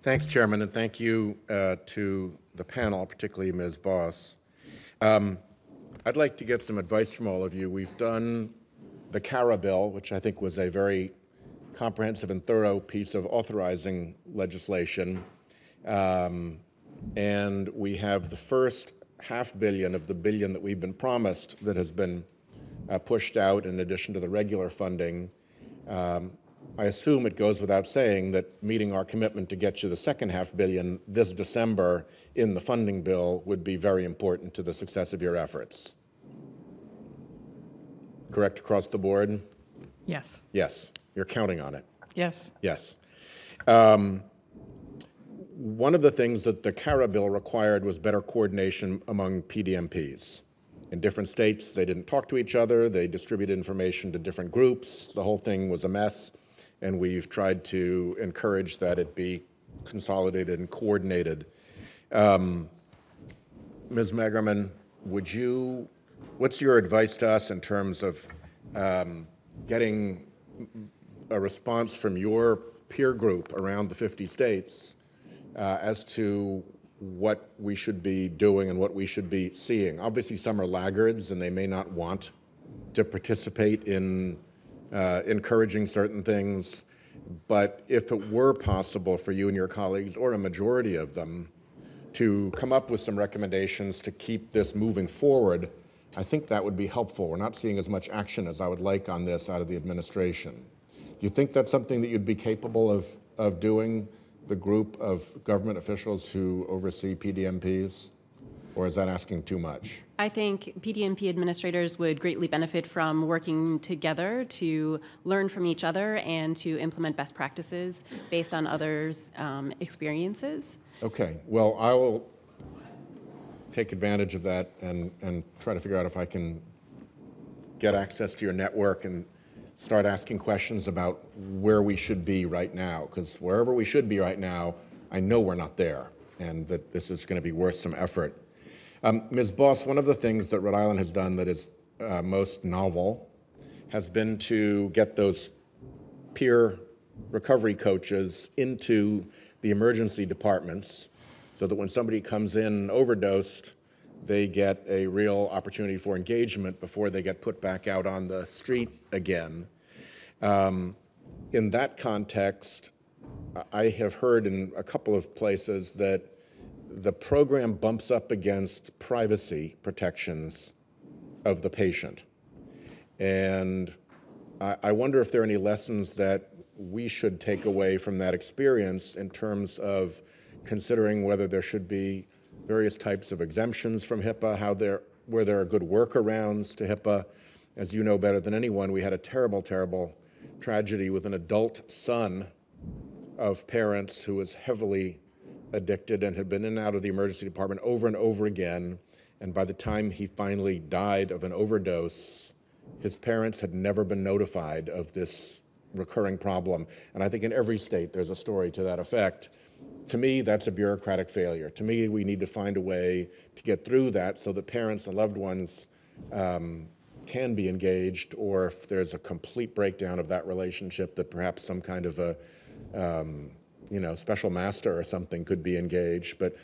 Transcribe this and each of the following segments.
Thanks, Chairman, and thank you to the panel, particularly Ms. Boss. I'd like to get some advice from all of you. We've done the CARA bill, which I think was a very comprehensive and thorough piece of authorizing legislation. And we have the first $500 million of the billion that we've been promised that has been pushed out in addition to the regular funding. I assume it goes without saying that meeting our commitment to get you the second $500 million this December in the funding bill would be very important to the success of your efforts. Correct across the board? Yes. Yes. You're counting on it? Yes. Yes. One of the things that the CARA bill required was better coordination among PDMPs. In different states, they didn't talk to each other. They distributed information to different groups. The whole thing was a mess, and we've tried to encourage that it be consolidated and coordinated. Ms. Megerman, what's your advice to us in terms of getting a response from your peer group around the 50 states as to what we should be doing and what we should be seeing? Obviously, some are laggards, and they may not want to participate in encouraging certain things. But if it were possible for you and your colleagues, or a majority of them, to come up with some recommendations to keep this moving forward, I think that would be helpful. We're not seeing as much action as I would like on this out of the administration. Do you think that's something that you'd be capable of doing, the group of government officials who oversee PDMPs? Or is that asking too much? I think PDMP administrators would greatly benefit from working together to learn from each other and to implement best practices based on others' experiences. Okay, well, I will take advantage of that and try to figure out if I can get access to your network and start asking questions about where we should be right now, because wherever we should be right now, I know we're not there, and that this is going to be worth some effort. Ms. Boss, one of the things that Rhode Island has done that is most novel has been to get those peer recovery coaches into the emergency departments so that when somebody comes in overdosed, they get a real opportunity for engagement before they get put back out on the street again. In that context, I have heard in a couple of places that the program bumps up against privacy protections of the patient. And I wonder if there are any lessons that we should take away from that experience in terms of considering whether there should be various types of exemptions from HIPAA, where there are good workarounds to HIPAA. As you know better than anyone, we had a terrible, terrible tragedy with an adult son of parents who was heavily addicted and had been in and out of the emergency department over and over again. And by the time he finally died of an overdose, his parents had never been notified of this recurring problem. And I think in every state there's a story to that effect. To me, that's a bureaucratic failure. To me, we need to find a way to get through that so that parents and loved ones can be engaged, or if there's a complete breakdown of that relationship, that perhaps some kind of a special master or something could be engaged. But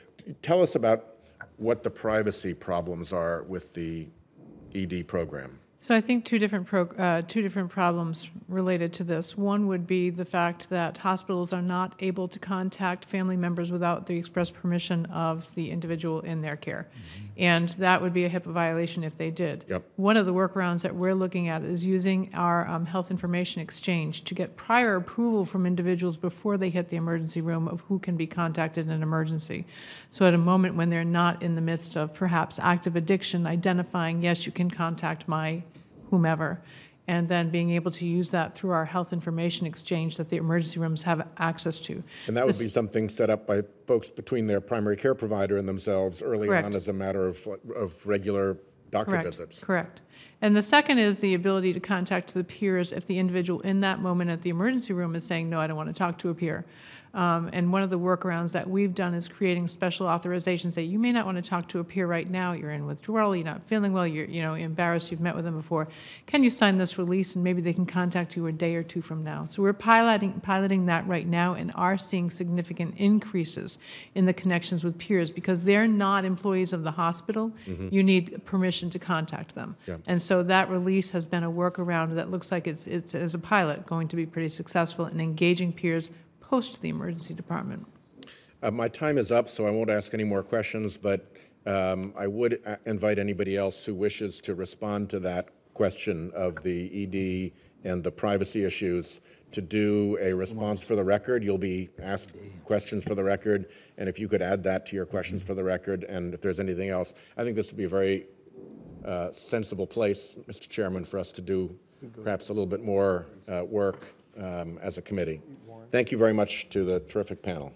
tell us about what the privacy problems are with the ED program. So I think two different problems related to this. One would be the fact that hospitals are not able to contact family members without the express permission of the individual in their care. Mm-hmm. And that would be a HIPAA violation if they did. Yep. One of the workarounds that we're looking at is using our health information exchange to get prior approval from individuals before they hit the emergency room of who can be contacted in an emergency. So at a moment when they're not in the midst of perhaps active addiction, identifying, yes, you can contact my whomever, and then being able to use that through our health information exchange that the emergency rooms have access to. And that would be something set up by folks between their primary care provider and themselves early Correct. on as a matter of regular doctor Correct. visits. Correct. And the second is the ability to contact the peers if the individual in that moment at the emergency room is saying, no, I don't want to talk to a peer. And one of the workarounds that we've done is creating special authorizations that you may not want to talk to a peer right now. You're in withdrawal, you're not feeling well, you're embarrassed, you've met with them before. Can you sign this release, and maybe they can contact you a day or two from now. So we're piloting that right now and are seeing significant increases in the connections with peers because they're not employees of the hospital. You need permission to contact them. Yeah. And so that release has been a workaround that looks like it's as a pilot going to be pretty successful in engaging peers post the emergency department. My time is up, so I won't ask any more questions, but I would invite anybody else who wishes to respond to that question of the ED and the privacy issues to do a response for the record. You'll be asked questions for the record, and if you could add that to your questions for the record, and if there's anything else, I think this would be a very sensible place, Mr. Chairman, for us to do perhaps a little bit more work as a committee. Thank you very much to the terrific panel.